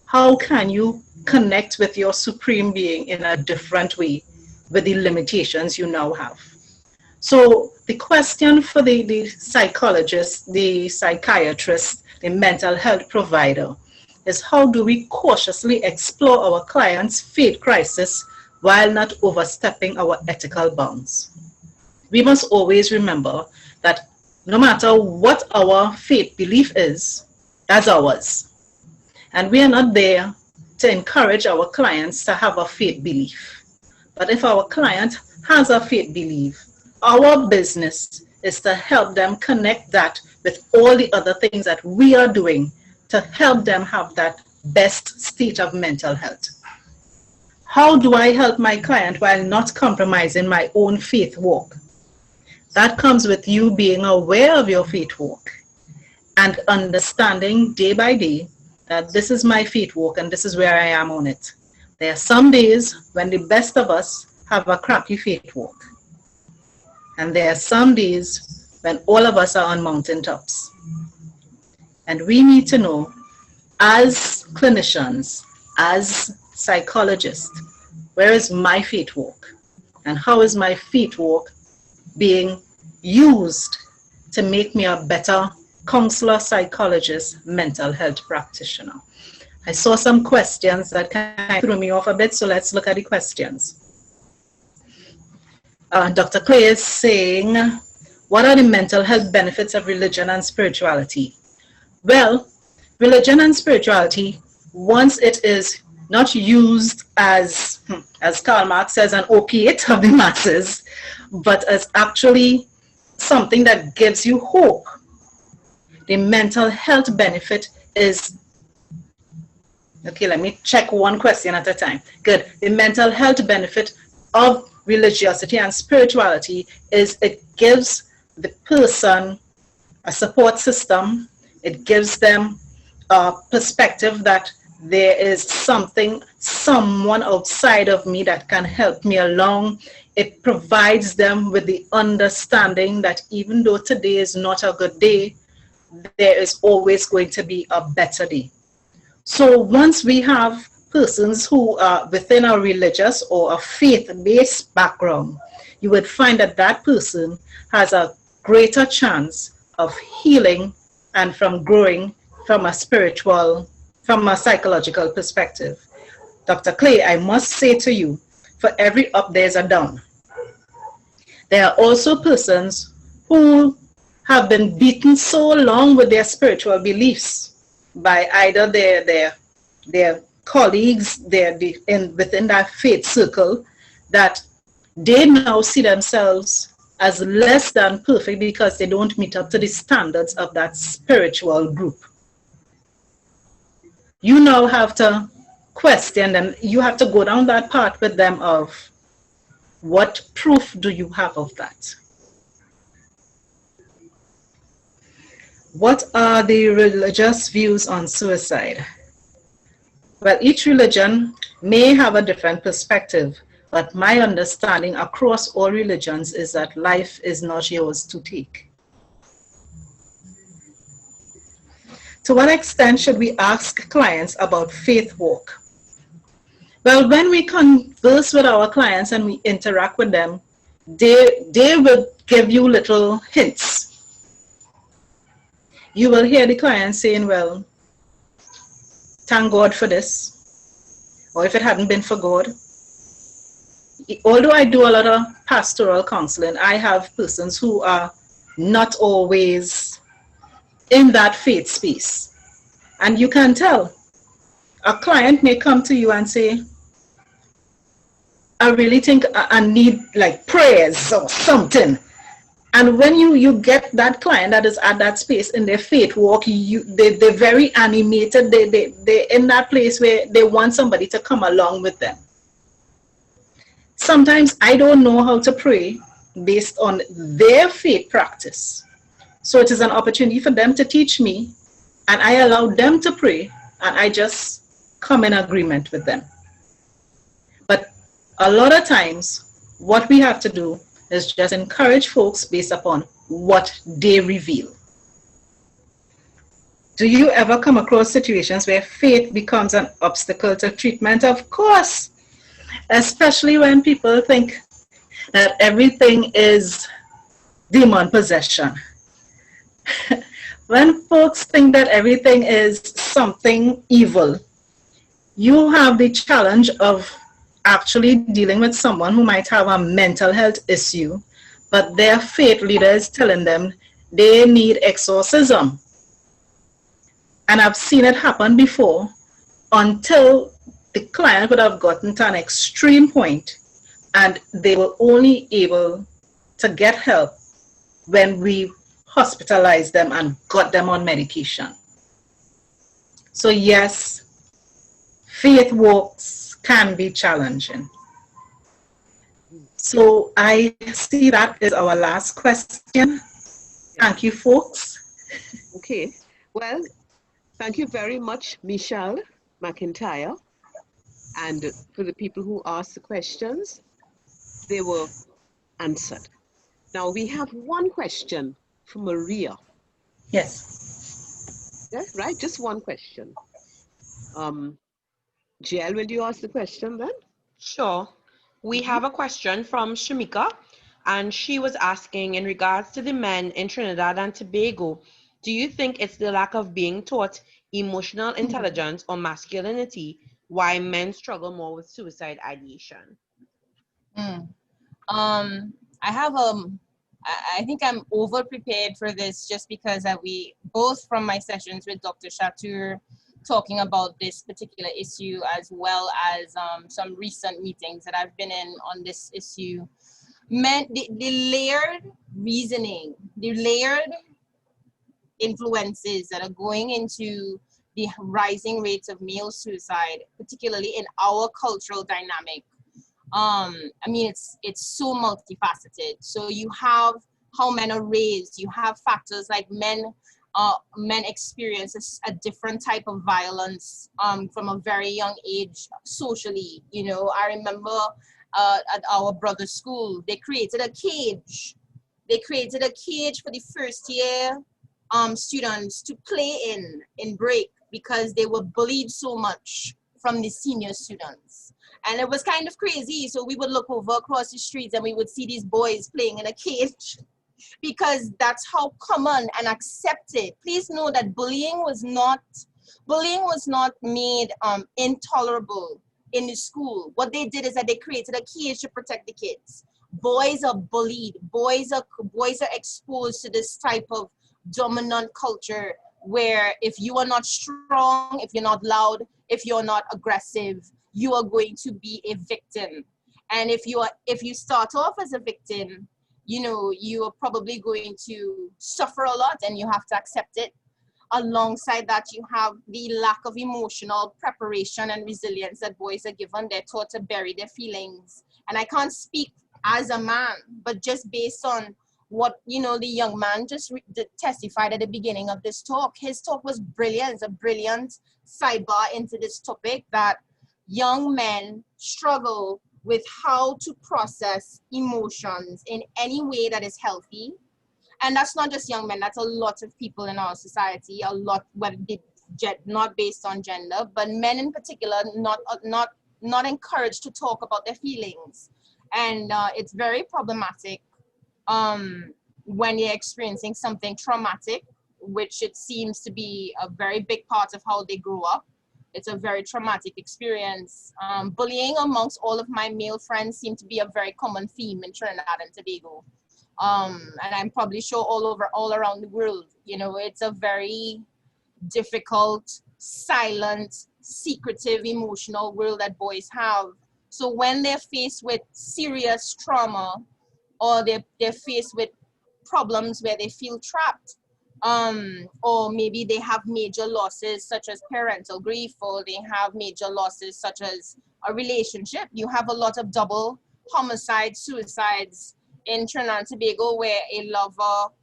How can you connect with your supreme being in a different way with the limitations you now have? So the question for the psychologist, the psychiatrist, the mental health provider is, how do we cautiously explore our clients' faith crisis while not overstepping our ethical bounds? We must always remember that no matter what our faith belief is, that's ours. And we are not there to encourage our clients to have a faith belief. But if our client has a faith belief, our business is to help them connect that with all the other things that we are doing to help them have that best state of mental health. How do I help my client while not compromising my own faith walk? That comes with you being aware of your faith walk and understanding day by day that this is my faith walk and this is where I am on it. There are some days when the best of us have a crappy faith walk. And there are some days when all of us are on mountaintops. And we need to know, as clinicians, as psychologists, where is my faith walk? And how is my faith walk being used to make me a better counselor, psychologist, mental health practitioner? I saw some questions that kind of threw me off a bit, so let's look at the questions. Dr. Clay is saying, what are the mental health benefits of religion and spirituality? Well, religion and spirituality, once it is not used as Karl Marx says, an opiate of the masses, but as actually something that gives you hope. The mental health benefit is, okay, let me check one question at a time. Good. The mental health benefit of religiosity and spirituality is it gives the person a support system. It gives them a perspective that there is someone outside of me that can help me along. It provides them with the understanding that even though today is not a good day, there is always going to be a better day. So once we have persons who are within a religious or a faith-based background, you would find that that person has a greater chance of healing and from growing from a psychological perspective. Dr. Clay, I must say to you, for every up, there's a down. There are also persons who have been beaten so long with their spiritual beliefs by either their colleagues within that faith circle, that they now see themselves as less than perfect because they don't meet up to the standards of that spiritual group. You now have to question them. You have to go down that path with them of what proof do you have of that? What are the religious views on suicide? Well, each religion may have a different perspective, but my understanding across all religions is that life is not yours to take. To what extent should we ask clients about faith walk? Well, when we converse with our clients and we interact with them, they will give you little hints. You will hear the client saying, well, thank God for this, or if it hadn't been for God. Although I do a lot of pastoral counseling, I have persons who are not always in that faith space. And you can tell. A client may come to you and say, I really think I need like prayers or something. And when you get that client that is at that space in their faith walk, they're very animated. They're in that place where they want somebody to come along with them. Sometimes I don't know how to pray based on their faith practice. So it is an opportunity for them to teach me, and I allow them to pray, and I just come in agreement with them. But a lot of times, what we have to do is just encourage folks based upon what they reveal. Do you ever come across situations where faith becomes an obstacle to treatment? Of course, especially when people think that everything is demon possession. When folks think that everything is something evil, you have the challenge of actually dealing with someone who might have a mental health issue, but their faith leader is telling them they need exorcism. And I've seen it happen before until the client would have gotten to an extreme point and they were only able to get help when we hospitalized them and got them on medication. So yes, faith walks can be challenging. So I see that is our last question. Thank you, folks. Okay. Well, thank you very much, Michelle McIntyre. And for the people who asked the questions, they were answered. Now we have one question from Maria. Yes. Yeah, right, just one question. Jill, will you ask the question then? Sure. We have a question from Shamika, and she was asking in regards to the men in Trinidad and Tobago, do you think it's the lack of being taught emotional intelligence or masculinity why men struggle more with suicide ideation? I have I think I'm over prepared for this just because we both from my sessions with Dr. Chatur talking about this particular issue as well as some recent meetings that I've been in on this issue. Men, the layered reasoning, the layered influences that are going into the rising rates of male suicide, particularly in our cultural dynamic. I mean, it's so multifaceted. So you have how men are raised. You have factors like men experience a different type of violence from a very young age socially. You know, I remember at our brother's school, they created a cage. They created a cage for the first year students to play in break because they were bullied so much from the senior students. And it was kind of crazy. So we would look over across the streets and we would see these boys playing in a cage because that's how common and accepted. Please know that bullying was not made intolerable in the school. What they did is that they created a cage to protect the kids. Boys are bullied. Boys are exposed to this type of dominant culture where if you are not strong, if you're not loud, if you're not aggressive, you are going to be a victim. And if you start off as a victim, you know, you are probably going to suffer a lot and you have to accept it. Alongside that, you have the lack of emotional preparation and resilience that boys are given. They're taught to bury their feelings. And I can't speak as a man, but just based on what, you know, the young man just testified at the beginning of this talk. His talk was brilliant, a brilliant sidebar into this topic that young men struggle with how to process emotions in any way that is healthy. And that's not just young men, that's a lot of people in our society, a lot, whether not based on gender, but men in particular, not encouraged to talk about their feelings. And it's very problematic when you're experiencing something traumatic, which it seems to be a very big part of how they grow up. It's a very traumatic experience. Bullying amongst all of my male friends seemed to be a very common theme in Trinidad and Tobago. And I'm probably sure all around the world. You know, it's a very difficult, silent, secretive, emotional world that boys have. So when they're faced with serious trauma or they're faced with problems where they feel trapped, or maybe they have major losses such as parental grief, or they have major losses such as a relationship. You have a lot of double homicides, suicides in Trinidad and Tobago where a lover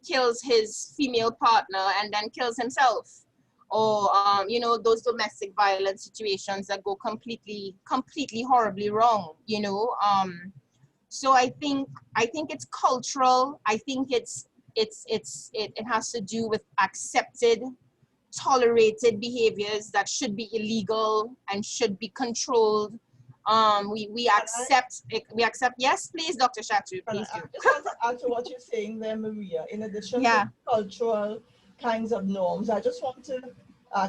kills his female partner and then kills himself. Or, you know, those domestic violence situations that go completely horribly wrong, you know. So I think it's cultural. I think it has to do with accepted, tolerated behaviors that should be illegal and should be controlled. We accept. Yes, please, Dr. Chatur, please do. I just want to add to what you're saying there, Maria. In addition to cultural kinds of norms, I just want to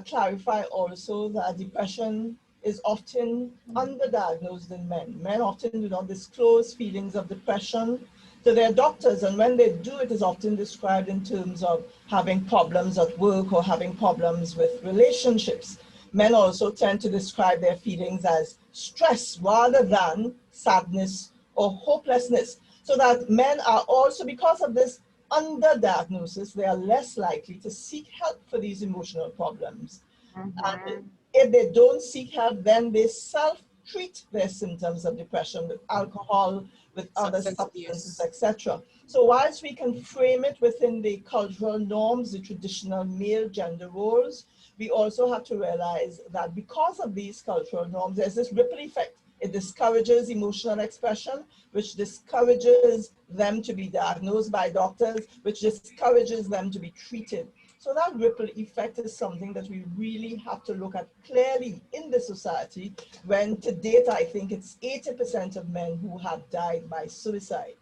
clarify also that depression is often underdiagnosed in men. Men often do not disclose feelings of depression. to their doctors. And when they do, it is often described in terms of having problems at work or having problems with relationships. Men also tend to describe their feelings as stress rather than sadness or hopelessness. So that men are also, because of this underdiagnosis, they are less likely to seek help for these emotional problems. And if they don't seek help, then they self-treat their symptoms of depression with alcohol, with other substances, etc. So whilst we can frame it within the cultural norms, the traditional male gender roles, we also have to realize that because of these cultural norms, there's this ripple effect. It discourages emotional expression, which discourages them to be diagnosed by doctors, which discourages them to be treated. So that ripple effect is something that we really have to look at clearly in the society, when to date, I think it's 80% of men who have died by suicide.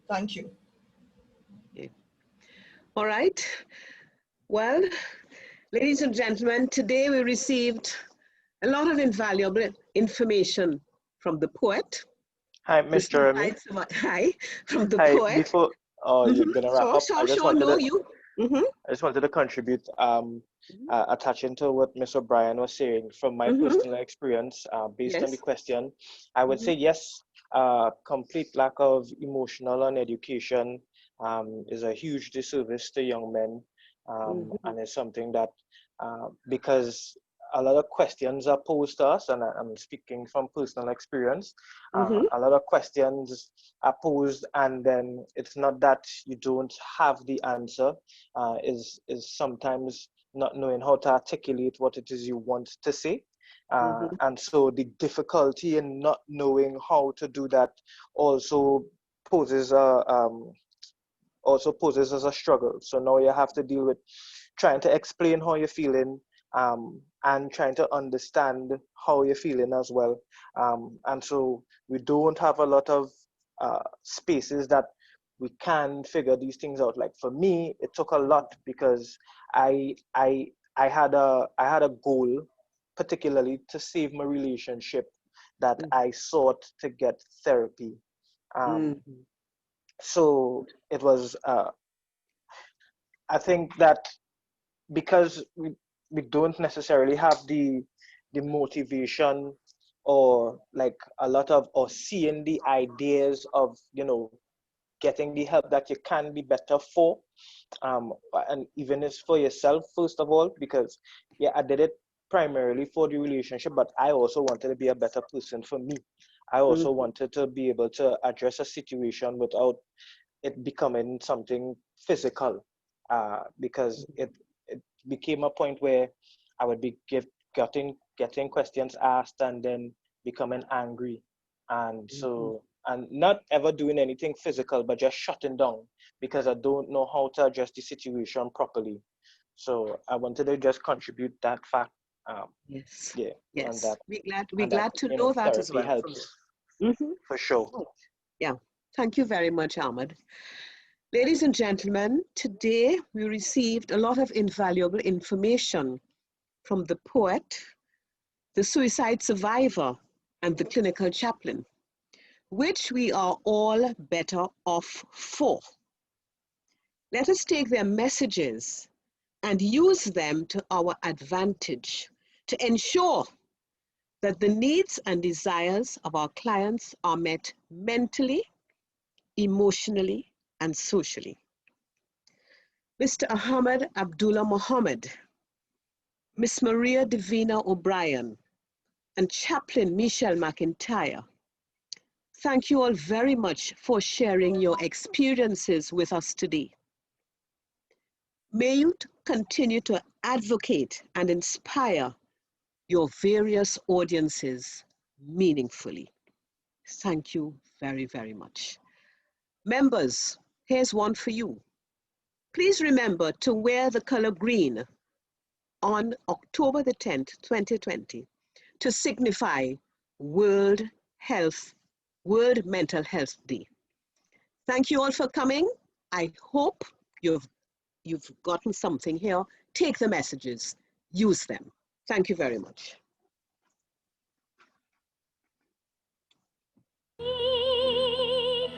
Thank you. Okay. All right. Well, ladies and gentlemen, today we received a lot of invaluable information from the poet. Hi, Miss Jeremy. Hi, from the Hi, poet. before you're gonna wrap up, I just wanted to contribute attaching to what Miss O'Brien was saying from my personal experience based on the question. I would say yes, complete lack of emotional and education is a huge disservice to young men, and it's something that because a lot of questions are posed to us, and I'm speaking from personal experience. A lot of questions are posed, and then it's not that you don't have the answer, is sometimes not knowing how to articulate what it is you want to say. And so the difficulty in not knowing how to do that also poses as a struggle. So now you have to deal with trying to explain how you're feeling, and trying to understand how you're feeling as well. And so we don't have a lot of spaces that we can figure these things out. Like for me, it took a lot because I had a goal, particularly to save my relationship, that I sought to get therapy. So it was, I think that because we don't necessarily have the motivation or like a lot of, or seeing the ideas of, getting the help that you can be better for, and even it's for yourself first of all, because I did it primarily for the relationship, but I also wanted to be a better person for me. I also wanted to be able to address a situation without it becoming something physical, because it became a point where I would be getting questions asked and then becoming angry, and so, and not ever doing anything physical, but just shutting down because I don't know how to address the situation properly. So I wanted to just contribute that fact. Yes. Yeah. Yes. That, we're glad to know that as well. Helps, for sure. Yeah. Thank you very much, Ahmad. Ladies and gentlemen, today we received a lot of invaluable information from the poet, the suicide survivor, and the clinical chaplain, which we are all better off for. Let us take their messages and use them to our advantage to ensure that the needs and desires of our clients are met mentally, emotionally, and socially. Mr. Ahmad Abdullah-Muhammad, Miss Maria Divina O'Brien, and Chaplain Michelle McIntyre, thank you all very much for sharing your experiences with us today. May you continue to advocate and inspire your various audiences meaningfully. Thank you very, very much. Members, here's one for you. Please remember to wear the color green on October the 10th, 2020, to signify World Mental Health Day. Thank you all for coming. I hope you've gotten something here. Take the messages, use them. Thank you very much. Oh,